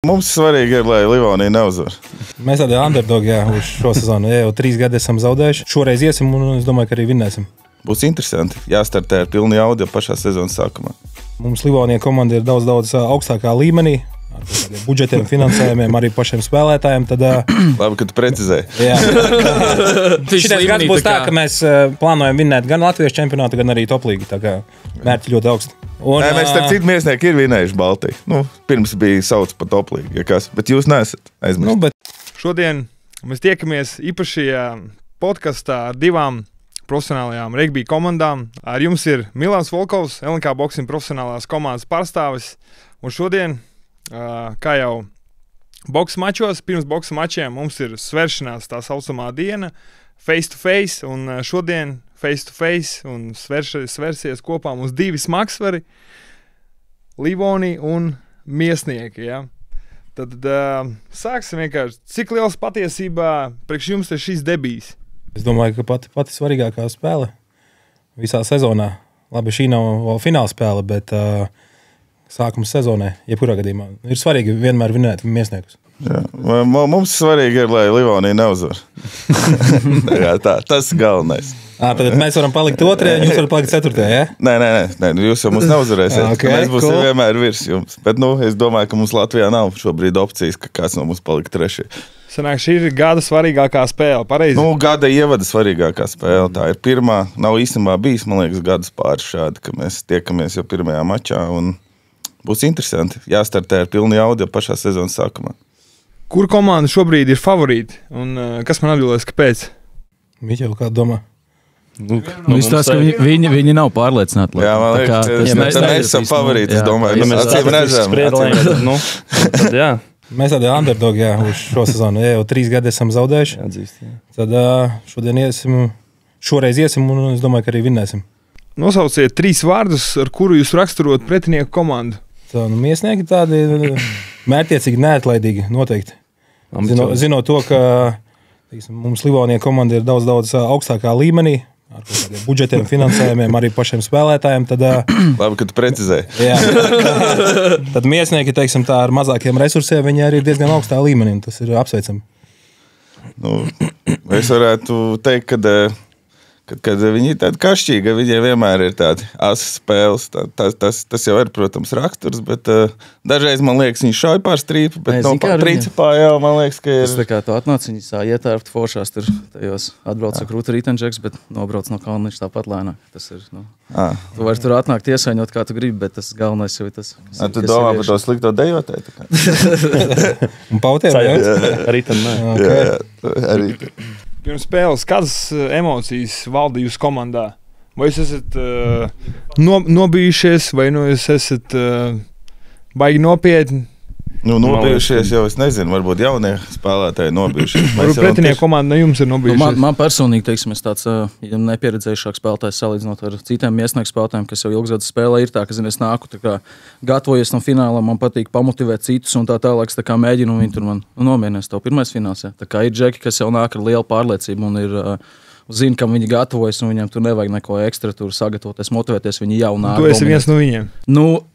Mums svarīgi ir, lai Livonija neuzvar. Mēs tādi underdogi uz šo sezonu. Ja jau 3 gadi esam zaudējuši. Šoreiz iesim un es domāju, ka arī vinnēsim. Būs interesanti. Jāstartē ar pilnu jaudu jau pašā sezonas sākumā. Mums Livonija komanda ir daudz augstākā līmenī. Ar tādiem budžetiem, finansējumiem, arī pašiem spēlētājiem. Tad, labi, ka tu precizēji. Šitais gads būs tā, ka mēs plānojam vinnēt gan Latvijas čempionātu, gan arī toplīgu. Tā kā mērķi ļoti augsti. Un, nē, mēs starp citu miesnieki ir vinējuši Baltiju. Nu, pirms bija sauc pa toplīgu, ja kas, bet jūs neesat aizmirst. Šodien mēs tiekamies īpašajā podkastā ar 2 profesionālajām regbija komandām. Ar jums ir Milāns Volkovs, LNK Boxing profesionālās komandas pārstāvis. Un šodien, kā jau boks mačos, pirms boksa mačiem mums ir sveršanās tā saucamā diena, face to face, un šodien face to face, un sversies kopā mums 2 smagsvari, Livonija un Miesnieki. Ja? Tad sāksim vienkārši, cik liels patiesībā priekš jums ir šīs debijas? Es domāju, ka pati svarīgākā spēle visā sezonā. Labi, šī nav vēl fināla spēle, bet sākums sezonai, jebkurā gadījumā, ir svarīgi vienmēr vinēt Miesniekus. Jā. Mums svarīgi ir, lai Livonija neuzvar. Jā, tas ir galvenais. Tad mēs varam palikt 2, un jūs varat palikt 4, ja? Nē, jūs jau mums neuzvarēsiet. Okay, mēs būsim vienmēr virs jums. Bet, es domāju, ka mums Latvijā nav šobrīd opcijas, ka kāds no mums palika 3. Sanāk, šī ir gada svarīgākā spēle, pareizi? Gada ievada svarīgākā spēle. Tā ir pirmā. Nav īstenībā bijis, man liekas, gadus pāris šādi, ka mēs tiekamies jau pirmajā mačā. Un būs interesanti. Jāstartē ar pilnu jaudu jau pašā sezonas sākumā. Kur komanda šobrīd ir favorīti? Un kas man atbildēs, kāpēc? Miķeli, kā domā? Izstāsta, ka viņi nav pārliecināti. Jā, man liekas, mēs esam favorīti. Es domāju, acīm redzam. Tad jā. Mēs tādi underdogi uz šo sezonu. Ja jau 3 gadi esam zaudējuši. Tad šoreiz iesim un es domāju, ka arī vinnēsim. Nosauciet 3 vārdus, ar kuru jūs raksturot pretinieku komandu. Miesnieki tādi mērķiecīgi, neatlaidīgi noteikti. Zinot to, ka mums Livonija komanda ir daudz augstākā līmenī. Ar tādiem budžetiem, finansējumiem, arī pašiem spēlētājiem. Tad, labi, ka tu precizēji. Tad Miesnieki, teiksim tā, ar mazākiem resursiem, viņi arī ir diezgan augstā līmenī. Tas ir apsveicami. Es varētu teikt, kad viņi ir tādi kašķīgi, viņiem vienmēr ir tādi asas spēles. Tas jau ir, protams, raksturs, bet dažreiz man liekas, viņi šauj pār strīpu, bet principā jau man liekas, ka ir... Tas tā kā tu atnāc, viņi ietērpt foršās, tur tajos atbrauc ar krūta ritenžeks, bet nobrauc no kalna, viņš tāpat lēnāk. Tas ir, tu vari tur atnākt iesaņot, kā tu gribi, bet tas galvenais jau ir tas. Tu domā par to slikto dejotē? Un pautiem, jā? Riten, nē. Arī. Pirms spēles, kādas emocijas valda jūsu komandā? Vai jūs esat nobijušies, vai jūs esat baigi nopietni? Nobijušies jau, es nezinu, varbūt jaunie spēlētāji nobijušies. Varbūt pretinieku komanda no jums ir nobijušies? Man personīgi, teiksim, es tāds nepieredzējušāks spēlētājs salīdzinot ar citiem Miesnieku spēlētājiem, kas jau ilggadus spēlē, ir tā, ka, es nāku tā kā gatavojies no fināla, man patīk pamotivēt citus un tā tālāk, tā kā mēģinu, un viņi tur man nomierinās tev pirmais fināls. Jā. Tā kā ir džeki, kas jau nāk ar lielu pārliecību un ir... Zinu, kam viņi gatavojas, un viņiem tur nevajag neko ekstra tur sagatavoties, motivēties. Viņi jau nāk. Tu esi viens no viņiem?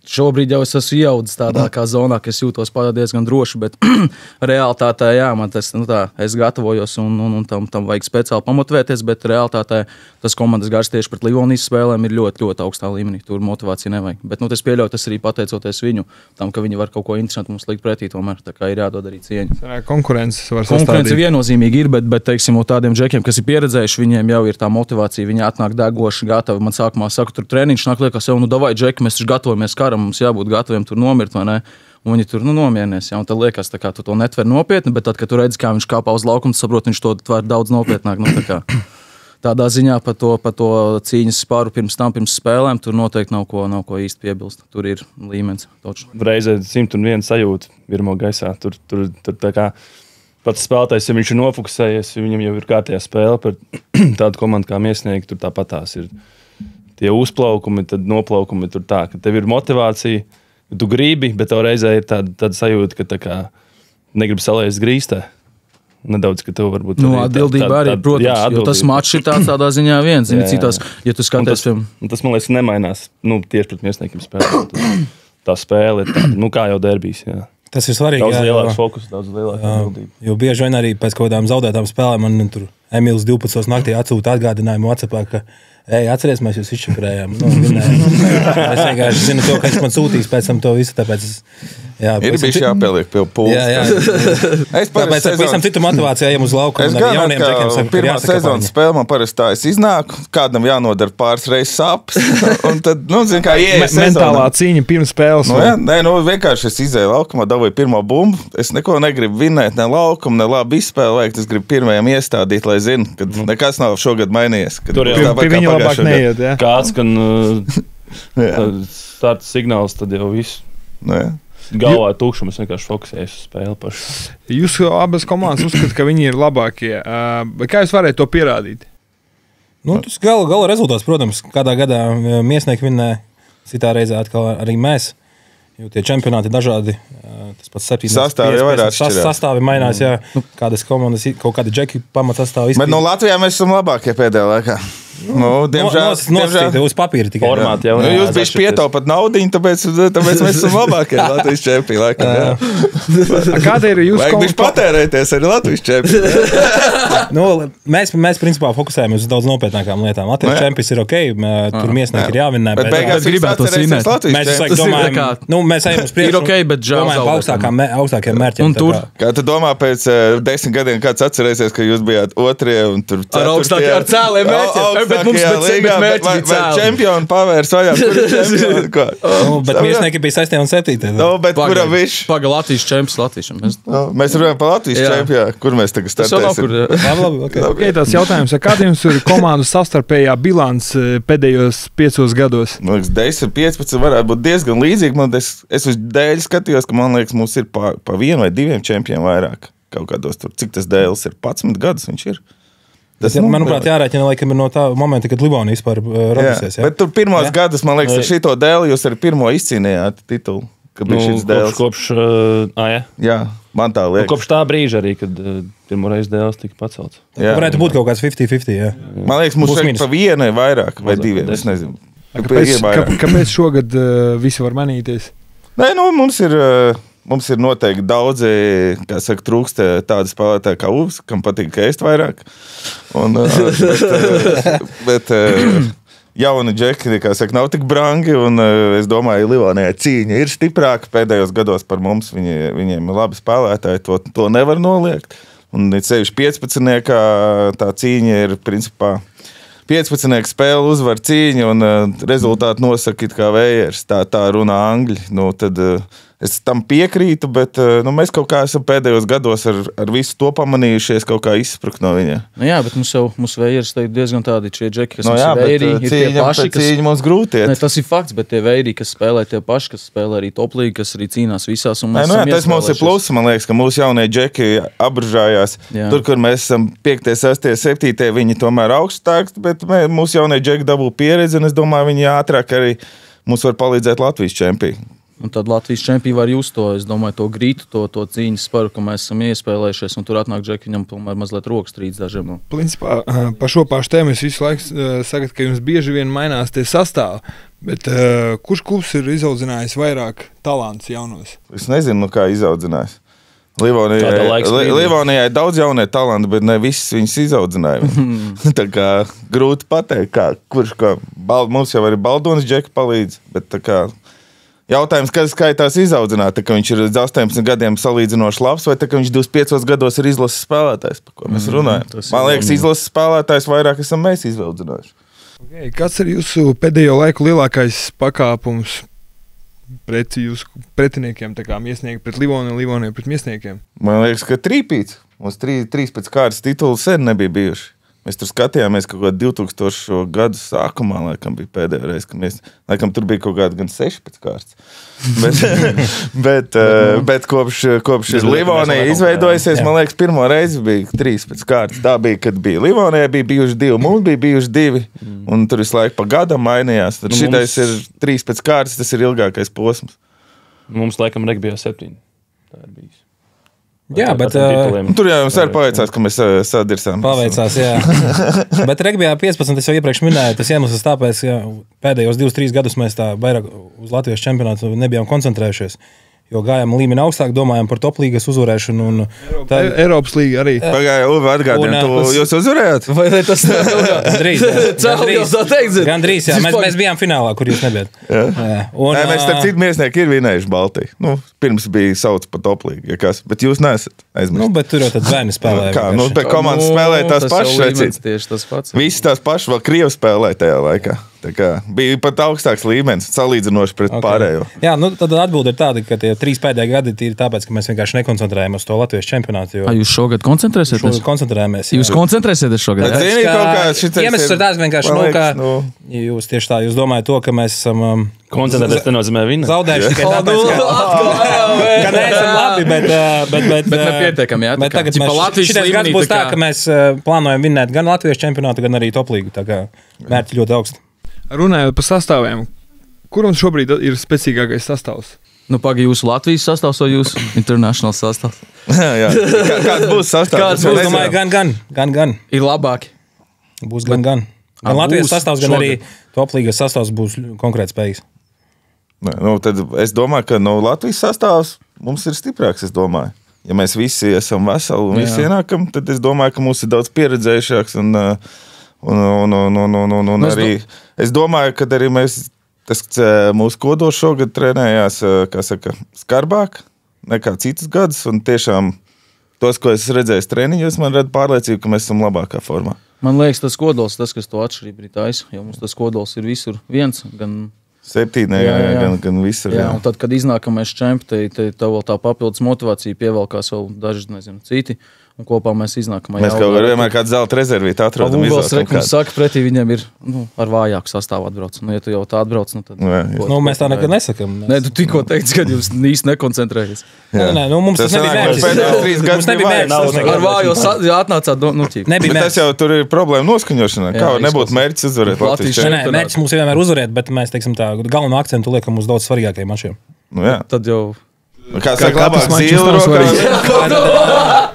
Šobrīd jau es esmu ieaudzis tādā kā zonā, ka es jūtos diezgan droši, bet realitātē, jā, man tas, es gatavojos un tam vajag speciāli pamotivēties, bet realitātē tas komandas gars tieši pret Livonijas spēlēm ir ļoti, ļoti augstā līmenī. Tur motivācija nevajag. Bet, es pieļauju, tas arī pateicoties viņu, tam, ka viņi var kaut ko interesantu mums likt pretī tomēr. Tā kā ir jādod arī cieņa. Konkurence viennozīmīgi ir, bet teiksim, tādiem džekiem, kas ir pieredzējuši, viņiem jau ir tā motivācija, viņi atnāk degoši, gatavi. Man sākumā saka, tur treniņš nāk, liekas, jau, davai, džeki, mēs taču gatavojamies karam, mums jābūt gataviem tur nomirt, vai ne? Un viņi tur, nomierinies, jā, un tad liekas, tā kā tu to netver nopietni, bet tad, kad tu redzi, kā viņš kāpā uz laukumu, saprot, viņš to tver daudz nopietnāk. Tādā ziņā par to cīņas spāru pirms spēlēm, tur noteikti nav ko īsti piebilst. Tur ir līmenis. Reizē 101 sajūta pirmo gaisā. Tur tā kā pats spēlētājs, ja viņš ir nofokusējies, viņam jau ir kārtējā spēle par tādu komandu kā Miesnieki, tur tāpatās ir tie uzplaukumi, tad noplaukumi tur tā, ka tev ir motivācija, ka tu gribi, bet tev reizē ir tāda sajūta, ka tā kā negribi salēst grīstē. Nedaudz, ka tev varbūt... Atbildība arī, protams, jā, jo tas mačs ir tādā ziņā viens, citās, ja tu skaties... Tas, man liekas, nemainās, tieši pret Miesniekiem spēlē. Tā spēle ir tāda, kā jau derbijs, jā. Tas ir svarīgi. Daudz lielāks fokus, daudz lielāka atbildība. Jo bieži vien arī pēc kaut kādām zaudētām spēlēm man tur Emīls 12 naktī atsūta atgādinājumu WhatsAppā, ka atceries, mēs jūs izšifrējām. Es vienkārši zinu to, ka viņš man sūtīs pēc tam to visu, tāpēc ir bijis jāpieliek pie pulsa. Tāpēc ar visam citu motivāciju ejam uz lauku. Es gan pirmā sezonas spēle man parasti tā, es iznāku, kādam jānodara pāris reizes sapes, un tad, zin kā, mentālā cīņa pirms spēles. Vienkārši es izēju laukumā, dabūju pirmo bumbu, es neko negribu vinēt, ne laukumu, ne labi izspēlēt, es gribu pirmajam iestādīt, lai zinu, ka nekas nav šogad mainījies. Tur jau labāk neiet, jā. Kāds, kad starta signāls, tad jau viss. Galvā ir tukšums, vienkārši fokusējas uz spēli pašu. Jūs abas komandas uzskatāt, ka viņi ir labākie. Kā jūs varētu to pierādīt? Tas gala rezultāts, protams, kādā gadā Miesnieki vinnēja, citā reizē atkal arī mēs. Jo tie čempionāti ir dažādi. Tas pats 7. Sastāvi mainās, jā. Kādas komandas, kaut kādi džeki pamatsastāvi. Bet no Latvijā mēs esam labākie pēdējā laikā. Diemžēl uz papīra tikai. Formāti jau. Jūs bišķi pietaupat naudiņu, tāpēc mēs esam labākie Latvijas čempioni laikam. Kāda ir jūsu komanda? Vajag bišķi patērēties arī Latvijas čempioni. Mēs principā fokusējamies uz daudz nopietnākām lietām. Latvijas čempions ir ok, tur Miesnieki ir jāvinnē. Bet beigās gribētu svinēt. Mēs domājam, mēs ejam uz priekšu. Ir ok, bet domājam augstākiem mērķiem. Kā tu domā pēc 10 gadiem, kāds atcerēsies, ka jūs bijāt otrie un tur ar cēliem mērķiem? Bet mums bija mērķi cēli. Čempioni pavērs vaļā. Bet Miesnieki bija 6. un 7. Bet kuram viņš? Paga Latvijas čempions. Mēs runājam par Latvijas čempionu. Kur mēs tagad startēsim? Tas jautājums, kāda jums ir komandu savstarpējā bilance pēdējos 5 gados? Man liekas, 10, 15 varētu būt diezgan līdzīgi. Es uz dēļ skatījos, ka man liekas, mums ir pa 1 vai 2 čempioniem vairāk. Kaut kādos tur. Cik tas dēls ir? 11 gadus viņš ir. Manuprāt, jārēķina, laikam ir no tā momenta, kad Livonija vispār radusies. Bet tur pirmos gadus, man liekas, ar šito dēli jūs arī pirmo izcīnījāt titulu. Kad bija šis dēls. Jā, man tā liekas. Kopš tā brīža arī, kad pirmo reizi dēls tika pacelts. Varētu būt kaut kāds 50-50, jā. Man liekas, mums vajag pa 1 vairāk vai 2, es nezinu. Kāpēc šogad visi var manīties? Nē, mums ir noteikti daudzi, kā saka, trūkst tādi spēlētāji kā Uvs, kam patīk ēst vairāk. Bet jauni džeki, kā saka, nav tik brangi, un es domāju, Livonijai cīņa ir stiprāka pēdējos gados par mums. Viņiem ir labi spēlētāji, to nevar noliegt. Un sevišķi 15. tā cīņa ir principā 15. spēle uzvar cīņu, un rezultātu nosaka it kā vējers. Tā runā angļi. Tad es tam piekrītu, bet mēs kaut kā esam pēdējos gados ar visu to pamanījušies, kaut kā izsprukt no viņa. Jā, bet mums vējers diezgan tādi šie džeki, kas mums ir vējri, ir tie paši, kas... Cīņa mums grūti iet. Tas ir fakts, bet tie vējri, kas spēlē tie paši, kas spēlē arī toplīgi, kas arī cīnās visās, un mēs esam tas mums ir plus, man liekas, ka mūsu jaunie džeki apbružājās. Tur, kur mēs esam 5., 6., 7., viņi tomēr augstāk, bet mūsu jaunie džeki dabū pieredzi, un es domāju, viņi ātrāk arī mums var palīdzēt Latvijas čempioni. Un tad Latvijas čempioni var just to, es domāju, to grītu, to cīņas sparu, ka mēs esam iespēlējušies, un tur atnāk džeki, viņam tomēr mazliet rokas trīc dažiem. Principā, par šo pašu tēmu es visu laiku sakat, ka jums bieži vien mainās tie sastāvi, bet kurš klubs ir izaudzinājis vairāk talants jaunos? Es nezinu, kā izaudzinājis. Livonijai daudz jaunie talanti, bet ne visus viņus izaudzināja. Tā kā grūti pateikt, mums jau arī Baldonis džeki palīdz, bet tā kā jautājums, kad skaitās izaudzināt, ka viņš ir līdz 18 gadiem salīdzinoši labs, vai ka viņš 25 gados ir izlases spēlētājs, par ko mēs runājam. Man liekas, izlases spēlētājs vairāk esam mēs izaudzinājuši. Okay. Kāds ir jūsu pēdējo laiku lielākais pakāpums pret jūsu pretiniekiem, tā kā Miesnieki pret Livoniju, Livonija pret Miesniekiem? Man liekas, ka trīpīts. Mums 3 pēc kārtas titulu sen nebija bijuši. Mēs tur skatījāmies kaut kādā 2000. gadu sākumā, laikam bija pēdējā reize, kad mēs, laikam tur bija kaut kāda gan 6 pēc kārtas. Bet kopš Livonija izveidojusies, man liekas, pirmo reizi bija 3 pēc kārtas. Tā bija, kad bija Livonija, bija bijuši 2, mums bija bijuši 2, un tur visu laiku pa gadam mainījās. Tad šitais ir 3 pēc kārtas, tas ir ilgākais posms. Mums laikam regbijā 7. Tā ir bijis. Jā, bet tur jau jums arī paveicās, ka mēs sadirsām. Paveicās, jā. Bet regbijā 15, es jau iepriekš minēju, tas iemesls tāpēc, ja pēdējos 2-3 gadus mēs tā vairāk uz Latvijas čempionātu nebijām koncentrējušies. Jo gājām līmeni augstāk, domājām par top līgas uzvarēšanu. Eiropas līga arī. Pagāja, Uvi, atgādina, jūs uzvarējāt? Vai tas Gandrīz, jā. Mēs bijām finālā, kur jūs nebijāt. Nē, mēs starp citu miesnieki ir vinējuši Baltiju. Nu, pirms bija sauc par top līgu, ja kas, bet jūs neesat aizmirst. Nu, bet tur jau tad bērni spēlēja. Kā, nu, bet komandas spēlēja tās pašas, tieši tas pats. Visi tās pašas, vēl Krievi spēlēja tajā laikā. Tā kā bija pat augstāks līmenis, salīdzinoši pret pārējo. Jā, nu tad atbilde ir tāda, ka tie 3 pēdējie gadi ir tāpēc, ka mēs vienkārši nekoncentrējamies uz to Latvijas čempionātu. Jūs šogad koncentrēsieties? Šogad koncentrējamies. Jā. Jūs koncentrēsieties šogad? Iemesls ir tāds vienkārši, jūs tieši tā, jūs domājat to, ka mēs esam... Koncentrēties nenozīmē vinēt. Zaudējuši tikai tāpēc, ka neesam labi, bet nepietiekami, jā. Bet tagad šitais gads būs tā, ka mēs plānojam vinēt gan Latvijas čempionātu, gan arī top līgu. Tā kā mērķi ļoti augsti. Runājot par sastāviem, kuram šobrīd ir spēcīgākais sastāvs? Nu, pagaidi, jūsu Latvijas sastāvs vai jūsu international sastāvs? Jā. Kāds būs sastāvs? Kāds būs, domāju, gan. Ir labāki. Būs gan. Gan Latvijas sastāvs, gan arī top līgas sastāvs būs konkrēti spējīgs. Nu, tad es domāju, ka Latvijas sastāvs mums ir stiprāks, es domāju. Ja mēs visi esam veseli un visi ienākam, tad es domāju, ka mums ir daudz pieredzējušāks un arī es domāju, ka arī mūsu kodols šogad trenējās, kā saka, skarbāk nekā citus gadus, un tiešām tos, ko es redzēju treniņos, man rada pārliecību, ka mēs esam labākā formā. Man liekas, tas kodols, tas, kas to atšķirība ir taisa, jo mums tas kodols ir visur viens, gan 7, gan visur. Jā, un tad, kad iznākamais čempi, tev vēl tā papildus motivācija pievelkās vēl daži, citi. Un kopā mēs iznākam. Mēs kaut kā vienmēr kādu zelta rezervīti atrodam. Ugals rekums saka, pretī viņam ir ar vājāku sastāvu atbrauc. Ja tu jau tā atbrauc, tad... mēs tā nekad nesakam. Nē, tu tikko teici, kad jūs īsti nekoncentrējies. Nē, mums tas nebija mērķis. Mums nebija mērķis. Ar vājo atnācāt, Tas jau tur ir problēma noskaņošanā. Kā var nebūt mērķis uzvarēt Latvijas čempionātu? Mērķis mums ir vienmēr uzvarēt, bet mēs, teiksim tā, galveno akcentu liekam uz daudz svarīgākajiem mačiem. Tad jau... Kā saka, labāk zīle rokā.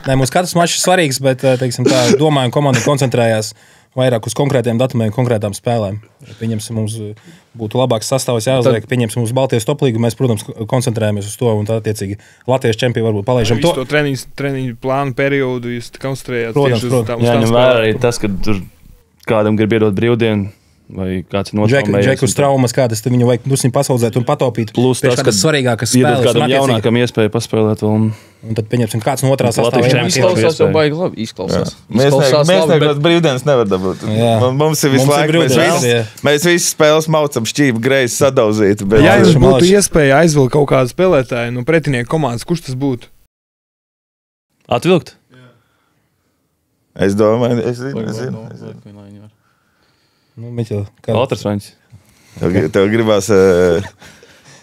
Nē, mums katrs mačs ir svarīgs, bet, teiksim tā, domājam, komanda koncentrējās vairāk uz konkrētiem datumiem, konkrētām spēlēm. Pieņemsim, mums būtu labāks sastāvs jāuzliek, pieņemsim mums Baltijas top līgu, mēs, protams, koncentrējamies uz to, un tā, attiecīgi, Latvijas čempioni varbūt palaižam to. To treniņu plānu periodu jūs koncentrējāt tieši uz tām jāņem vērā arī tas, ka tur kādam grib iedot brīvdienu. Vai kāds ir notraumējies. Džekus traumas, kādas viņu vajag pasaudzēt un pataupīt. Plus tas, kādas svarīgākas spēles. Kādam jaunākam iespēja paspēlēt vēl. Un tad pieņemsim, kāds no otrā sastāvā. Izklausās jau baigi labi. Izklausās. Mēs nekādas brīvdienas nevar dabūt. Mums ir visu laiku. Mēs visi spēles maucam šķību greizi sadauzīt. Ja jums būtu iespēja aizvilkt kaut kādu spēlētāju no pretinieku komandas, kurš tas būtu? Atvilkt? Es domāju, es zinu. Otrs vaņas. Tev gribās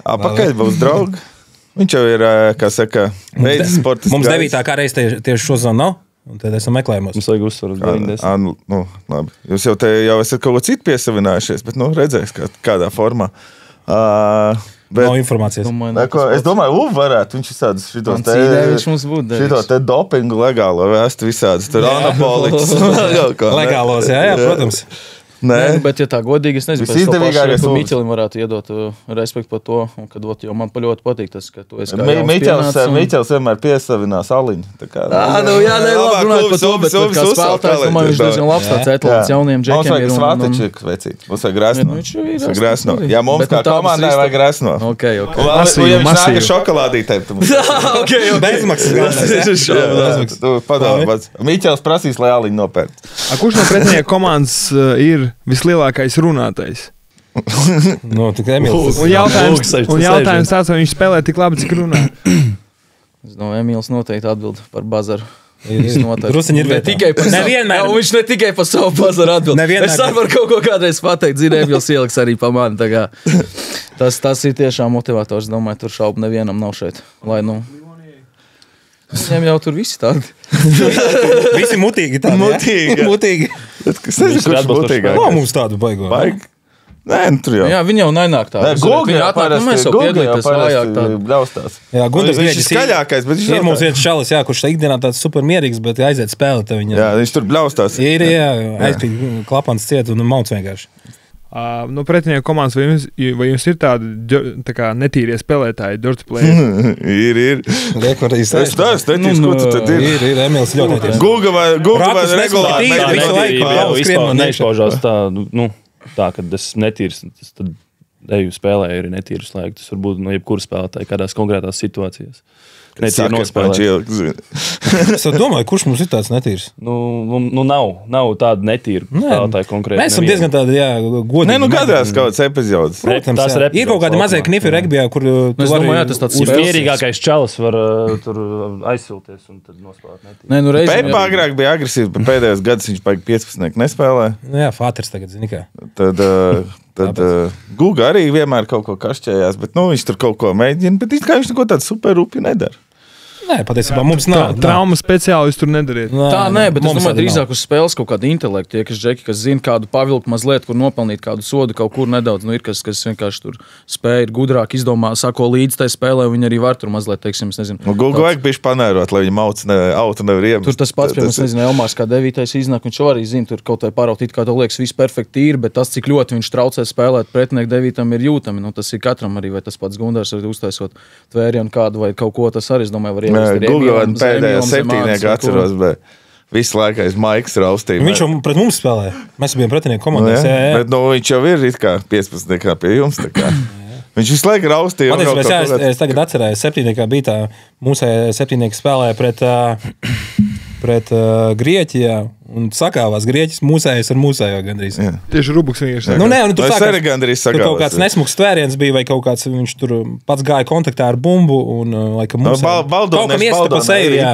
apakaļ būs draugi. Viņš jau ir, kā saka, veids sportists. Mums 9. kā reiz tieši šo zonu nav, un tad esam meklējumos. Mums vajag uzsvaru uz 90. Labi. Jūs jau esat kaut ko citu piesavinājušies, bet redzēs, kādā formā. Nav informācijas. Es domāju, Uvi varētu. Viņš ir šito te dopingu legālo vēstu visādas. Tur anapoliks. Legālos, jā, protams. Nē, bet, ja tā godīgi, es nezinu, izdevīgākais Miķelim varētu iedot respektu par to, un kad jo man ļoti patīk tas, ka tu esi kā Miķels vienmēr piesavinās aliņu. Jā, labāk runāt par to, bet kā spēlētājs, domāju, viņš diezgan labs tāds etalons jauniem džekiem ir. Mums vajag svātečiku vecīt, mums vajag Gresno. Jā, mums kā komandai vajag Gresno. Ok. Un ja viņš nāk ar šokolādītēm, bezmaksas. Miķels prasīs, lai aliņu nopērk. Kurš no pretinieku komandas ir vislielākais runātais? Emīls. Un jautājums tāds, vai viņš spēlē tik labi, cik runā? Es domāju, Emīls noteikti atbild par bazaru. Drusiņi ir tikai par savu. Viņš ne tikai par savu bazaru atbild. Es varu kaut ko kādreiz pateikt, zinu, Emīls ieliks arī pa mani. Tas ir tiešām motivators. Domāju, tur šaubu nevienam nav šeit. Lai viņiem jau tur visi tādi. Visi mutīgi tādi. Mutīgi. Es nezinu, kurš mutīgāk. Nav mums tādu baigo. Nē, tur jau. Jā, viņi jau nenāk tā. Mēs jau piedalīties vājāk tādu. Bļaustās. Jā, Gunārs viņš ir skaļākais, bet viņš ir mums viens čalis, kurš ikdienā tāds super mierīgs, bet aiziet spēlēt viņam. Jā, viņš tur bļaustās. Ir, aizkrīt klapans ciet un mauc vienkārši. No pretinieku komandas, vai jums ir tādi tā kā netīrie spēlētāji, dirty players? Ir. Liek, arī Es teicu, ko tu tad ir? Ir Emils ļoti netīrs. Google vai Ratus regulāri. nesmētīja, visu laiku Vispār neizpaužās tā, kad es netīrs, tad eju spēlēju arī netīrus laiku. Tas var būt no jebkura spēlētāja, kādās konkrētās situācijās. Netīri nospēlēt. Es domāju, kurš mums ir tāds netīrs? Nav tāda netīra spēlētāja konkrēti. Mēs esam diezgan tādi, godīgi. Nē, gadās kaut kāds epizodes. Protams, ir kaut kādi mazie knifi regbijā, kur Es domāju, tas tāds mierīgākais čalis var tur aizsilties un tad nospēlēt netīri. Nē, reizēm Pēpā agrāk bija agresīvi, bet pēdējos gados viņš paik 15 nespēlē. Jā, Fāters tagad, zini kā. Tad Guga arī vienmēr kaut ko kašķējās, bet viņš tur kaut ko mēģina, bet it kā viņš neko tādu super rupi nedara. Nē, patiesībā mums nav. Trauma speciālisti tur nedariet. Tā nē, bet es domāju, drīzāk uz spēles kaut kāda intelekta. Tie, kas džeki, kas zina kādu pavilku mazliet, kur nopelnīt kādu sodu kaut kur nedaudz. Ir kas vienkārši tur spēja, ir gudrāk izdomā, sako līdz tai spēlē, viņi arī var tur mazliet, teiksim, es nezinu. Guga vajag bišķi panērot, lai viņi autu nevar iemest. Tur tas pats, piemēram, nezinu, Elmārs kā 9. iznāk, viņš arī zina, tur kaut kā paraut, it kā tev liekas viss perfekti ir, bet tas, cik ļoti viņš traucē spēlēt pretinieku 9. ir jūtami. Tas ir katram arī, vai tas pats Gundars arī uztaisot tvērienu kādu vai kaut ko, tas arī, es domāju, var ievest. Pēdējā septīniekā atceros, bet visu laiku aiz Maikas raustīja. Viņš jau pret mums spēlē. Mēs bijām pretinieku komandās. Bet viņš jau ir it kā 15. pie jums. Viņš visu laiku raustīja. Es tagad atcerējos, septīniekā bija tā mūsu septīnieka spēlēja pret Grieķijā. Un sakāvās Grieķis mūsējais ar mūsējo gandrīz. Jā. Tieši Rubuks vienkārši. Tur kaut kāds nesmugs tvēriens bija, vai kaut kāds viņš tur pats gāja kontaktā ar bumbu un laikam Baldonēs iesta pa seju, jā.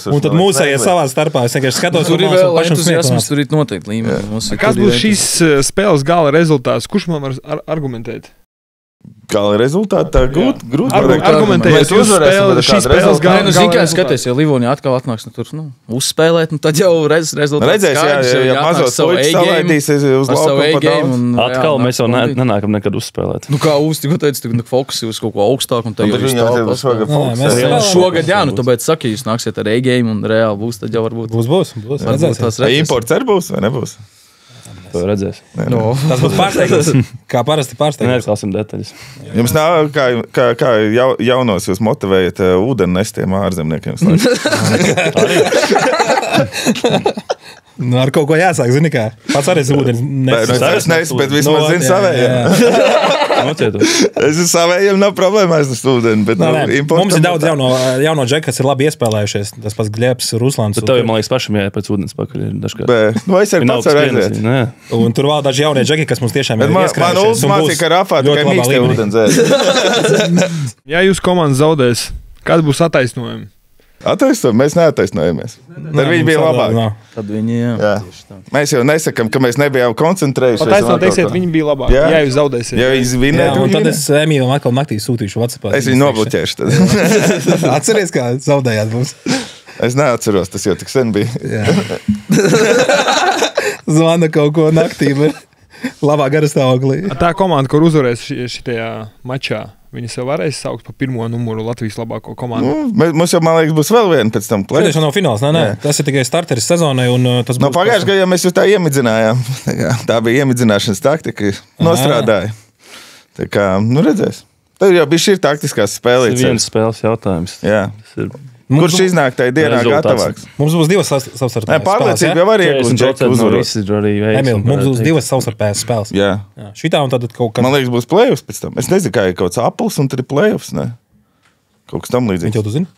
Un tad mūsējie savā starpā. Es vienkārši skatos, tur ir vēl entuziasms, tur ir noteikti līmeni. Kas būs šīs spēles gala rezultāts? Kurš man var argumentēt? Gala rezultāti tā grūti argumentēt. Šīs spēles gala rezultāts. Zini, kā skaties, ja Livonija atkal atnāks tur uzspēlēt, tad jau rezultāts redzēs, ja mazos soļus salaidīs uz laukumu. Atkal mēs jau nenākam nekad uzspēlēt. Kā tikko teicu, fokusi uz kaut ko augstāku. Šogad, jā, tāpēc saki, jūs nāksiet ar A-game un reāli būs, tad jau varbūt. Būs. Imports arī būs vai nebūs? To redzēs. Tas būs pārsteigums. Kā parasti pārsteigums. Neatklāsim detaļas. Jums nav, kā jaunos jūs motivējat ūdeni nestiem ārzemniekiem? Ar kaut ko jāsāk, zini kā. Pats arī ūdeni nesu, bet vismaz zinu savējiem. Es savējiem nav problēma aiznest ūdeni, bet mums ir daudz jauno džeki, kas ir labi iespēlējušies. Tas pats Glebs, Ruslāns. Bet tev, man liekas, pašam jāiet pēc ūdens pakaļ ir dažkārt. Es arī pats var aiziet. Un tur vēl daži jaunie džeki, kas mums tiešām ir ieskrējušies. Man Ulds mācīja, ka Rafā tikai mīkstē ūdens ēst. Ja jūs komandas zaudēs, kāds būs attaisnojumi? Mēs neattaisnojamies. Tad viņi bija labāki. Tad viņi, jā. Mēs jau nesakām, ka mēs nebijām koncentrējušies. Taisnot teiksiet, viņi bija labāki. Jā, jūs zaudēsiet. Ja viņi vinētu, un tad es Emīlam atkal naktī sūtīšu WhatsAppā. Es viņu nobloķēšu tad. Atceries, kā zaudējāt mums? Es neatceros, tas jau tik sen bija. Zvana kaut ko naktī, bet labā garastāvoklī. Tā komanda, kur uzvarēs šitajā mačā, viņi sev varēs saukt par pirmo numuru Latvijas labāko komandu. Mums jau, man liekas, būs vēl viena pēc tam. Tas jau nav fināls, nē. Tas ir tikai starteris sezonai. Tas būs pagājušajā gadā mēs jau tā iemidzinājām. Tā bija iemidzināšanas taktika. Nostrādāja. Tā kā, redzēs. Tad jau bija šī taktiskās spēlītes. Tas ir viens spēles jautājums. Jā. Kurš iznāk tajā dienā gatavāks? Mums būs divas savstarpējas spēles. Pārliecība jau var iegūt džeku uzvaros. Emil, mums būs divas savstarpējas spēles. Jā. Šitā un tad kaut kas. Man liekas, būs play-offs pēc tam. Es nezinu, kā ir kaut kāds Apples un tad ir play-offs, ne? Kaut kas tam līdzīgs. Viņi jau tu zini?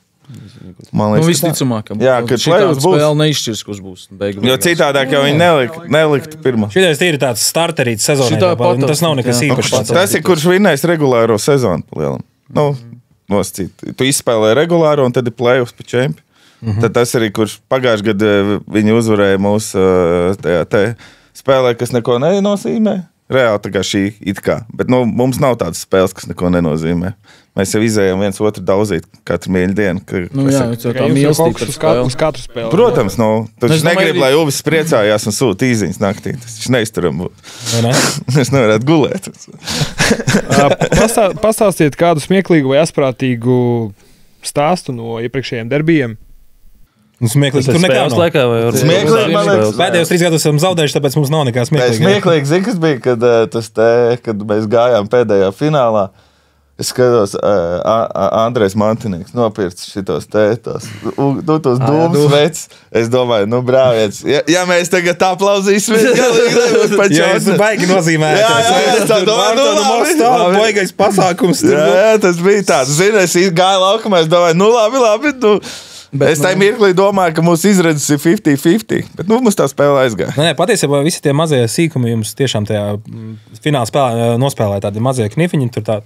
Man liekas, visticamāk, jā, kad play-offs būs. Spēle neizšķirs, kurš būs. Jo citādāk jau viņi neliktu pirmā. Šitais ir tāds starterīts sezonai. Tas nav nekas īpašs. Tas ir, kurš vinnēs regulāro sezonu palielam. Nosacīt. Tu izspēlē regulāro un tad ir play-offs pa čempi. Tad tas arī, kurš pagājušajā gadā viņi uzvarēja mūsu tajā spēlē, kas neko nenozīmē. Reāli tā kā šī it kā. Bet mums nav tādas spēles, kas neko nenozīmē. Mēs jau izējām viens otru daudzīt katru mīļu dienu. Jā, tā mīlestība uz katru spēli. Protams, tu negrib, lai Uvis priecājās un sūta īziņas naktī. Tas viņš neizturam būt. Es nevarētu gulēt. Pastāstiet kādu smieklīgu vai asprātīgu stāstu no iepriekšējiem derbijiem. Smieklīgi, tur nekā nav. Laikā, Smieklīgi, man liekas. Pēdējos 3 gadus esam zaudējuši, tāpēc mums nav nekā smieklīgi. Smieklīgi, zini, kas bija, kad mēs gājām pēdējā finālā. Es skatos, Andrejs Mantinieks nopircis šitos tos dūmus vecs. Es domāju, brāviens, ja mēs tagad tā aplausīsimies, galīgi nebūs pa Jā, es baigi nozīmēt. Jā, tā domāju, baigais pasākums. Jā, tas bija tāds. Zini, es gāju laukumā, es domāju, labi, Bet, es tajā mirklī domāju, ka mūsu izredzes ir 50-50, bet mums tā spēle aizgāja. Nē, patiesībā visi tie mazie sīkumi jums tiešām tajā fināla spēlē nospēlēja tādi mazie knifiņi. Tur tā,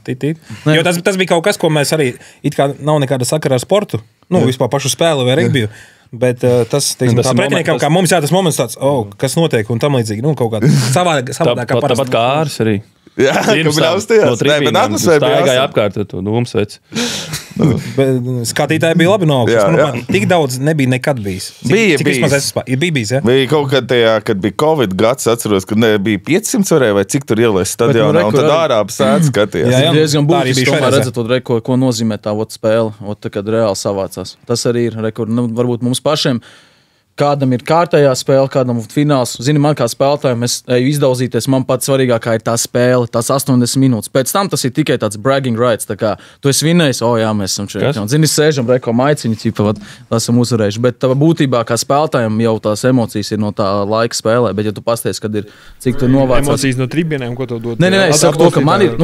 jo tas bija kaut kas, ko mēs arī, it kā nav nekāda sakara ar sportu, vispār pašu spēli vai regbiju. Bet tas, teiksim, tā pretiniekam, kā mums tas moments tāds, kas notiek un tam līdzīgi, kaut kādā savādākā parasti. Tāpat kā ārs arī. Jā, ka bļaustījās. Nē, bet atmosfēra bija jāsaka. Apkārt ar to dūmu sveci. Skatītāji bija labi no augstas. Tik daudz nebija nekad bijis. Bija bijis, ja? Bija kaut kad tajā, kad bija Covid gads, atceros, kad bija 500 varēja vai cik tur ielēs stadionā, un tad ārā sēd skatījās. Jā, diezgan būtiski tomēr redzat, ko nozīmē tā spēle, kad reāli savācās. Tas arī ir, varbūt mums pašiem. Kādam ir kārtējā spēle, kādam ir fināls. Zini, man kā spēlētājiem, es eju izdauzīties, man pats svarīgākā ir tā spēle, tās 80 minūtes. Pēc tam tas ir tikai tāds bragging rights, tā kā tu esi vinnējis, jā, mēs esam šeit. Zini, sēžam, reko maiciņu, ķipa, esam uzvarējuši. Bet tā būtībā kā spēlētājiem jau tās emocijas ir no tā laika spēlē, bet ja tu pasties, kad ir, cik tu novācās. Emocijas no tribīnēm, ko tev dod? Nē, es saku to, ka man ir,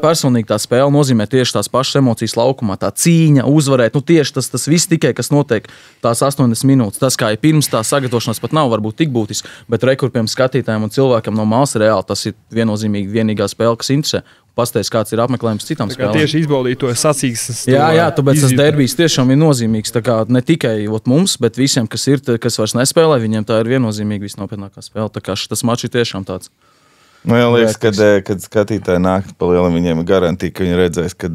personīgi tā spēle nozīmē tieši tās pašas emocijas laukumā, tā cīņa, uzvarēt, tieši tas viss tikai, kas notiek tās 80 minūtes. Tas, kā ir pirms tā sagatavošanās pat nav varbūt tik būtiski, bet rekurpiem skatītājiem un cilvēkam no malas reāli tas ir viennozīmīgi vienīgā spēle, kas interesē. Pastāst, kāds ir apmeklējums citām spēlēm. Tieši izbaudīt to sacīksnes. Jā, tāpēc tas derbijs tiešām ir nozīmīgs. Tā kā ne tikai mums, bet visiem, kas vairs nespēlē, viņiem tā ir viennozīmīgi visnopietnākā spēle. Tā kā tas mačs ir tiešām tāds. Man liekas, kad skatītāji nāk pa lielam, viņiem ir garantija, ka viņi redzēs, kad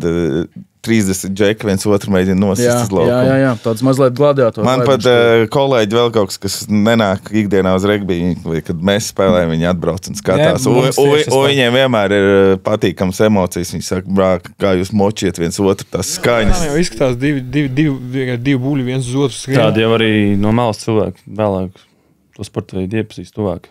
30 džeki viens otru mēģina nosist uz laukumu. Jā, tāds mazliet gladiātori. Man pat kolēģi vēl kaut kas nenāk ikdienā uz regbiju, vai kad mēs spēlējam, viņi atbrauc un skatās. Viņiem vienmēr ir patīkams emocijas. Viņi saka, kā jūs močiet viens otru, tās skaņas. Jā, jau izskatās divi buļi viens uz otru. Tādi jau arī no malas cilvēki vēlāk to sporta veidu iepazīst tuvāk.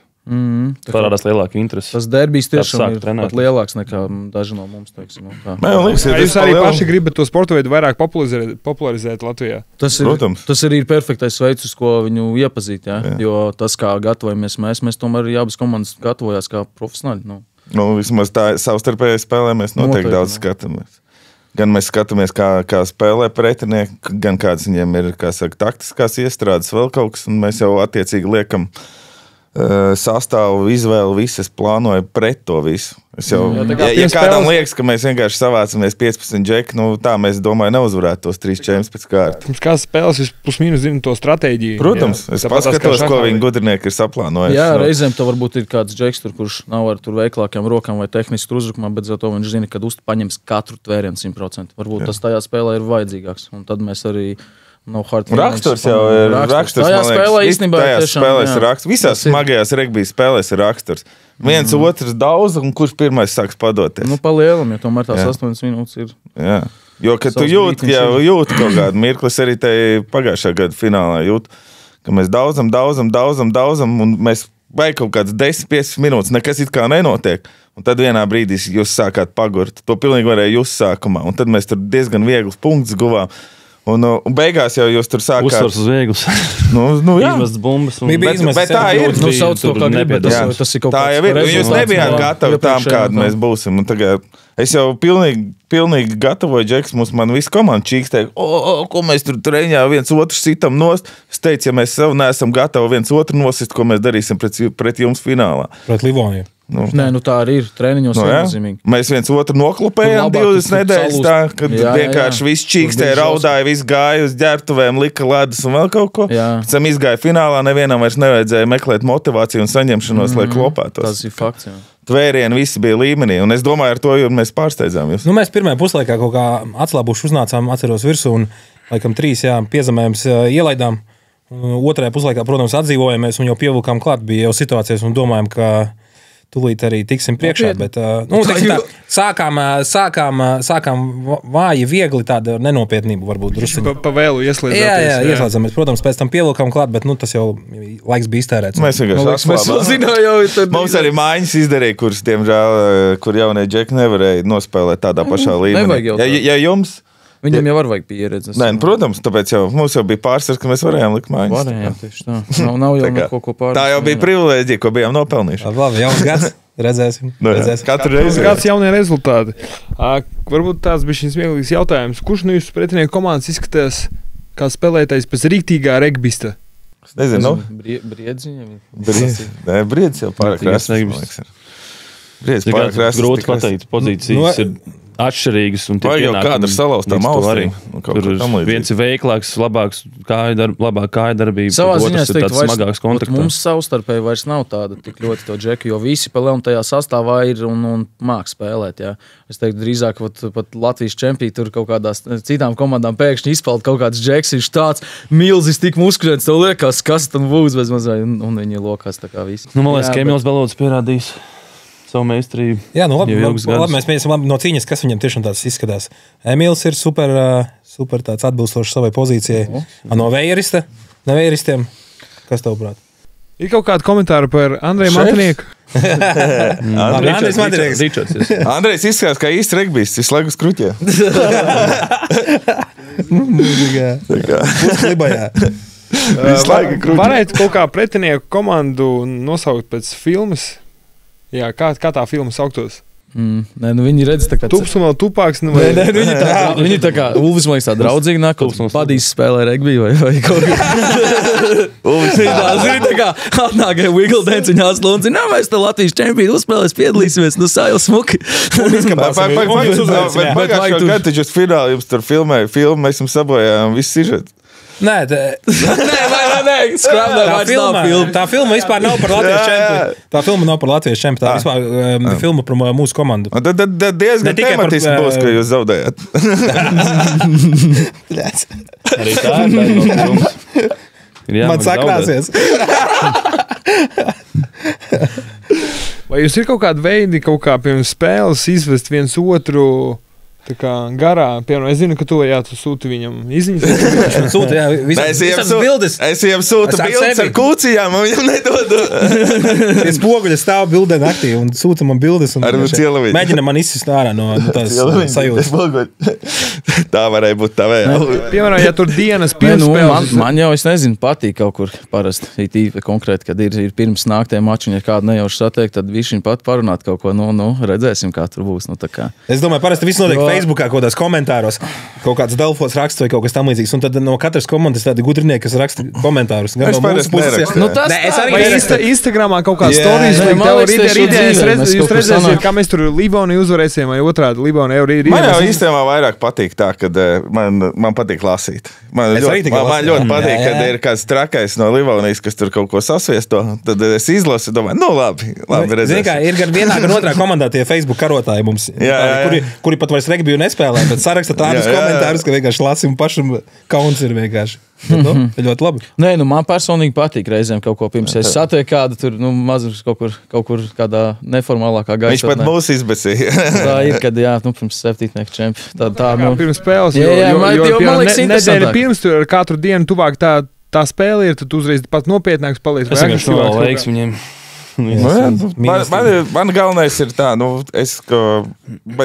Parādās lielāka interese. Tas derbijs tiešām ir pat lielāks nekā daži no mums. Teiksim, jūs arī paši gribat to sporta veidu vairāk popularizēt Latvijā? Tas arī ir perfektais veids, uz ko viņu iepazīt. Jā? Jo tas, kā gatavojamies mēs tomēr abas komandas gatavojās kā profesionāļi. Vismaz tā savstarpēji spēlē mēs noteikti daudz skatāmies. Gan mēs skatāmies, kā spēlē pretinieki, gan kādas viņiem ir, taktiskās iestrādes, vēl kaut kas, un mēs jau attiecīgi liekam sastāvu izvēli, visas plānoja pret to visu. Ja kādam liekas, ka mēs vienkārši savācamies 15 džeki, tā mēs, domāju, neuzvarētu tos 3 čempionus pēc kārtas. Mums kā spēles, jūs plus-mínus zināt to stratēģiju. Protams, es paskatos, ko viņi gudrinieki ir saplānojuši. Jā, reizēm tev varbūt ir kāds džeks, kurš nav ar tur veiklākām rokām vai tehniski uzbrukumā, bet zato viņš zina, kad paņems katru tvērienu 100%. Varbūt tas tajā spēlē ir vajadzīgāks. Un tad mēs arī raksturs jau ir raksturs. Tajā spēlē īstenībā ir raksturs. Visās smagajās regbijas spēlēs ir raksturs. Viens otrs daudz, un kurš pirmais sāks padoties? Palielam, jo tomēr tās 8 minūtes ir. Jā. Jo, kad tu jūti kaut kādu mirklis, arī tajā pagājušā gada finālā jūt, ka mēs daudzam, un mēs vai kaut kāds 10-15 minūtes, nekas it kā nenotiek. Un tad vienā brīdī jūs sākāt pagurt. To pilnīgi varēja jūs sākumā. Un tad mēs tur diezgan vieglus punktus guvām. Un beigās jau jūs tur sākāt. Uzsvars uz vieglas. Jā. Izmests bumbas. Bet tā ir. Sauc to, kā gribat. Tas ir kaut tā jau ir. Jūs nebijāt gatavi tām, kāda mēs būsim. Un tagad es jau pilnīgi gatavoju, Džeks, man visu komandu čīkstēja, ko mēs tur treniņā viens otru sitam nost. Es teicu, ja mēs sev neesam gatavi viens otru nosist, ko mēs darīsim pret jums finālā. Pret Livoniju. Nē, tā arī ir. Treniņos viennozīmīgi. Mēs viens otru noklupējām 20 nedēļas tā, kad vienkārši viss čīkstēja, raudāja, viss gāja uz ģērbtuvēm, lika ledus un vēl kaut ko. Pēc tam izgāja finālā, nevienam vairs nevajadzēja meklēt motivāciju un saņemšanos, lai klopētos. Tas ir fakts, jā. Tvērieni visi bija līmenī, un es domāju, ar to mēs pārsteidzām jūs. Mēs pirmajā puslaikā kaut kā atslābuši uznācām, atceros virsū, un laikam 3 piezemējums ielaidām. Otrajā puslaikā, protams, atdzīvojāmies un jau pievilkām klāt. Bija jau situācijas un domājam, ka tūlīt arī tiksim priekšā. Bet, sākām vāji, viegli tāda nenopietnība varbūt drusciņi. Pa vēlu ieslēdzamies. Jā, ieslēdzamies. Protams, pēc tam pievilkām klāt, bet tas jau laiks bija iztērēts. Mēs vienkārši mums arī mājiņas izdarīja, kuras, diemžēl, kur jaunie džeki nevarēja nospēlēt tādā pašā līmenī. Ja jums... Viņam jau vajag pieredzi. Nē, protams, tāpēc mums jau bija pārsvars, ka mēs varējām likt mājas. Varējām, tieši tā. Nav jau kaut ko pārsvars. Tā jau bija privilēģija, ko bijām nopelnījuši. Labi, jauns gads. Redzēsim. Katru reizi. Kāds jaunie rezultāti. Varbūt tāds bija šis vieglīgs jautājums. Kurš no jūsu pretinieku komandas izskatās kā spēlētājs pēc rīktīgā regbista? Es nezinu. Briedziņam. Briedz jau pārāk krāsas. Briedz pārāk krāsas. Grūti pateikt, pozīcijas ir atšķirīgas. Vai jau kāda ir salauztām ausīm? Viens ir veiklāks, labāk kāja darbība. Savā ziņā es teiktu, smagāks kontaktā. Mums savstarpēji vairs nav tāda tik ļoti to džeku, jo visi pa lielu tajā sastāvā ir un māk spēlēt. Jā. Es teiktu, drīzāk pat Latvijas čempī tur kaut kādās citām komandām pēkšņi izpeld kaut kāds džeks, viņš tāds milzis, tik muskuļēns, tev liekas, kas tam būs bez mazai, un viņi lokās tā kā visi. Man liekas, ka Emils Belods pierādījis savu meistarību. Jā, labi, mēs esam no cīņas, kas viņam tiešām tāds izskatās. Emīls ir super tāds atbilstošs savai pozīcijai. No vējrista, ne vējristiem. Kas tev prāt? Ir kaut kādi komentāri par Andreju Matinieku? Andrejs Matinieks. Andrejs izskatās kā īsts regbists, visu laiku uz kruķē. Uzklibajā. Varētu kaut kā pretinieku komandu nosaukt pēc filmas? Jā, kā tā filma sauktos? Nē, viņi redz tā kā... Tups un vēl tupāks. Viņi tā kā Ulvis, man liekas, tā draudzīgi nāk, kaut padīs spēlē regbi vai kaut kā. Ulvis tā kā atnāk Wiggle Dance, viņa atslūdzi, mēs te Latvijas čempionu uzspēlēs piedalīsimies, sajau smuki. Pagājušo gadu taču fināli jums tur filmēja filmu, mēs jums sabojājām visu sižetu. Nē, tā filma vispār nav par Latvijas čempionu. Tā filma nav par Latvijas čempionu. Tā vispār filma par mūsu komandu. Tad diezgan tematiski būs, ka jūs zaudējat. Arī tā ir no filmas. Man sakrāsies. Vai jūs ir kaut kādi veidi, kaut kā pirms spēles izvest viens otru... Tā kā garā, piemēram, es zinu, ka tu sūti viņam izziņas. Es viņam sūtu bildes ar kūcijām, un viņam nedodu. Es poguļu stāvu bildē naktī un sūta man bildes. Mēģina man izsist ārā no tās sajūtas. Tā varēja būt tā vēl. Piemēram, ja tur dienas pirms spēles. Man jau, es nezinu, patīk kaut kur parasti. Īpaši konkrēti, kad ir pirms nāktiem mači, ja kādu nejauši satiek, tad viņš pat parunāt kaut ko, redzēsim, kā tur būs. Es domāju, parasti viss notiek Facebookā, kaut kādās komentāros, kaut kāds Delfos raksts vai kaut kas tam līdzīgs. Un tad no katras komandas tādi gudrinieki, kas raksta komentārus. Es parasti nerakstu. Vai Instagramā kaut kāds stories, jūs redzēsiet, kā mēs tur Liboni uzvarēsim, vai otrādi Liboni Eurīdi. Man jau īstenībā vairāk patīk tā, kad man patīk lasīt. Man ļoti patīk, kad ir kāds trakais no Livonijas, kas tur kaut ko sasviesto. Tad es izlasu, domāju, labi redzēsim. Zini kā, ir gan vienā, gan otrā komandā tie Facebook karotāji mums, kuri pat vairs regbiju nespēlē, bet saraksta tādus komentārus, ka vienkārši lasim pašam kauns ir vienkārši. Ir ļoti labi. Nē, man personīgi patīk reizēm kaut ko pirms. Es satieku kādu tur, mazums kaut kur kādā neformālākā gaisotnē. Viņš pat mūs izbesīja. Tā ir, kad, pirms 7. čempi. Pirms spēles, man liekas nedēļa pirms tur ar katru dienu tuvāk tā spēle ir, tad uzreiz pat nopietnāks paliek. Es vienkārši novēlēju viņiem. Man galvenais ir tā, es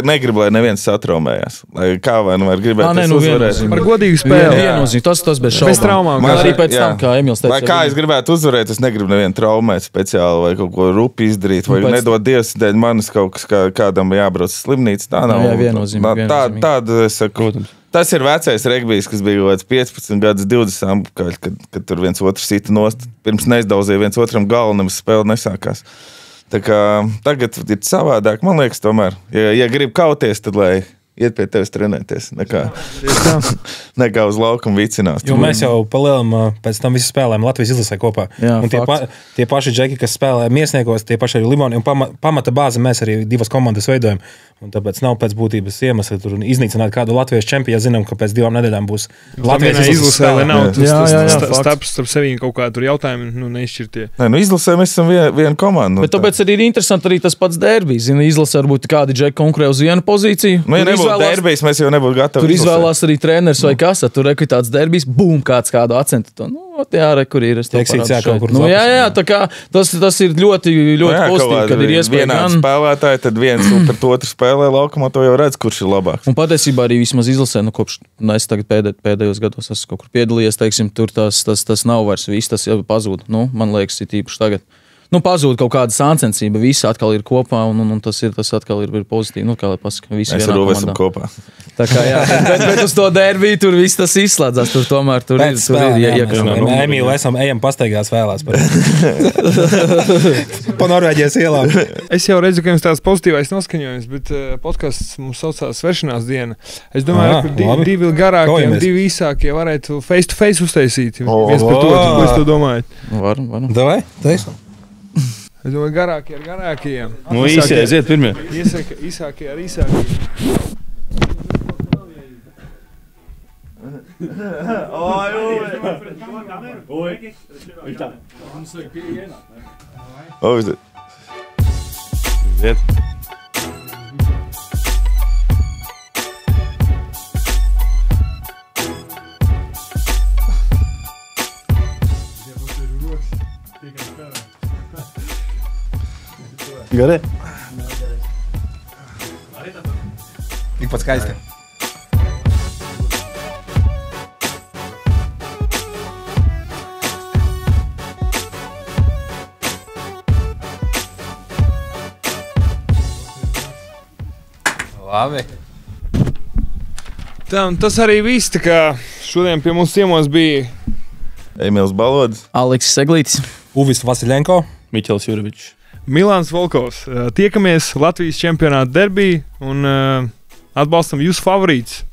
negribu, lai neviens satraumējās. Kā vai var gribēt uzvarēt. Par godīgu spēli. Tas bez šaubām. Bez traumām. Arī pēc tam, kā Emils teica. Vai kā es gribētu uzvarēt, es negribu nevienu traumēt speciāli vai kaut ko rupi izdarīt, vai nedod Dievs dēļ manis kaut kas kādam jābrauc slimnīca. Tā nav. Viennozīmīgi. Tāda, es saku, tas ir vecais regbijs, kas bija kaut kāds 15 gadus, 20, kad tur viens otru sita nost. Pirms neizdauzīja viens otram galvu, nevis spēle nesākās. Tā kā tagad ir savādāk, man liekas, tomēr. Ja grib kauties, tad lai iet pie tevis trenēties, nekā uz laukumu vicinās. Jo mēs jau palielam pēc tam visu spēlēm Latvijas izlasē kopā. Jā, un tie paši džeki, kas spēlē Miesniekos, tie paši arī Limoni, un pamata bāzi mēs arī 2 komandas veidojam. Un tāpēc nav pēc būtības iemesli tur iznīcināt kādu latviešu čempionu, ja zinām, ka pēc 2 nedēļām būs Latvijas izlasē. Nav starp sevīm kaut kā tur jautājumi neizšķirtie. Izlasē mēs esam viena komanda. Bet tāpēc arī ir interesanti arī tas pats derbijs. Izlasē varbūt kādi džeki konkurē uz vienu pozīciju. Ja nebūtu derbijs, mēs jau nebūtu gatavi. Tur izvēlās arī treneris vai kas. Tur rekvitāts derbijs, bum, kādu akcentu. Kur ir? Tā kā tas ir ļoti pozitīvi, kad ir iespēja gan spēlētāji, tad viens pret otru spēlē laukumā, to jau redz, kurš ir labāks. Un patiesībā arī vismaz izlasē, kopš es tagad pēdējos gados esmu kaut kur piedalījies, teiksim, tur tas nav vairs viss, tas jau pazūd. Man liekas, ir īpaši tagad. Pazūd kaut kāda sāncensība, visi atkal ir kopā, un tas atkal ir pozitīvi. Kā lai pasaka, visi vienā komandā. Mēs ar kopā. Tā kā, jā, bet uz to derbiju tur viss tas izslēdzās, tur tomēr tur ir iekšā. Emīlu ejam pastaigās vēlās. Pa Norvēģijas ielām. Es jau redzu, ka jums tāds pozitīvais noskaņojums, bet podcasts mums saucās Svešanās diena. Es domāju, ka 2 garākie un 2 īsākie varētu face to face uztaisīt. Viens par to, ko es to domāju. Varam. Davai, taisu. Es domāju, garākie ar garākajiem. Īsie aiziet pirmie. Īsākie ar īsākajiem. Garē? Tikpat skaisti. Labi. Tas arī viss. Tā kā šodien pie mums ciemos bija Emīls Balodis, Aleksis Seglītis, Uvis Vasiljenko, Miķels Jurevičs, Milāns Volkovs. Tiekamies Latvijas čempionāta derbī un atbalstam jūsu favorītus.